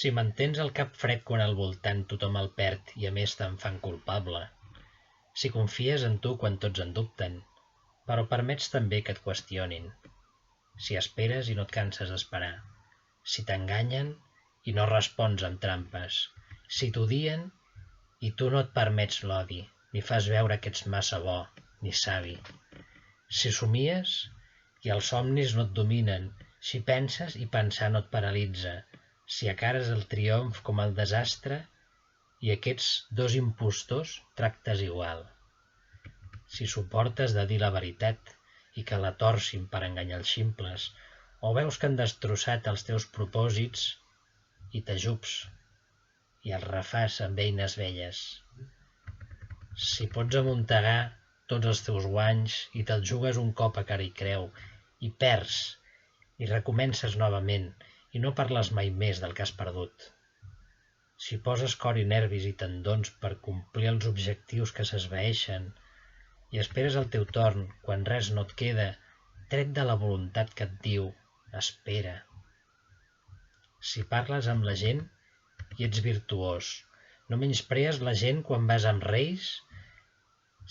Si mantens el cap fred quan al voltant tothom el perd i a més te'n fan culpable. Si confies en tu quan tots en dubten, però permets també que et qüestionin. Si esperes i no et canses d'esperar. Si t'enganyen i no respons amb trampes. Si t'odien i tu no et permets l'odi, ni fas veure que ets massa bo, ni savi. Si somies i els somnis no et dominen, si penses i pensar no et paralitza, si acares el triomf com el desastre i aquests dos impostors tractes igual. Si suportes de dir la veritat i que la torcin per enganyar els ximples, o veus que han destrossat els teus propòsits i t'ajups i els refàs amb eines velles. Si pots amuntegar tots els teus guanys i te'ls jugues un cop a cara i creu i perds i recomences novament i no parles mai més del que has perdut. Si poses cor i nervis i tendons per complir els objectius que s'esvaeixen i esperes el teu torn quan res no et queda, tret de la voluntat que et diu espera. Si parles amb la gent i ets virtuós, no menysprees la gent quan vas amb reis?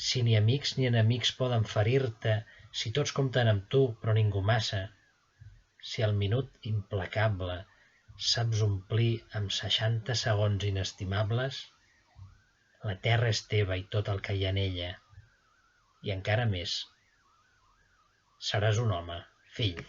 Si ni amics ni enemics poden ferir-te, si tots compten amb tu però ningú massa, si el minut implacable saps omplir amb 60 segons inestimables, la terra és teva i tot el que hi ha en ella, i encara més. Seràs un home, fill.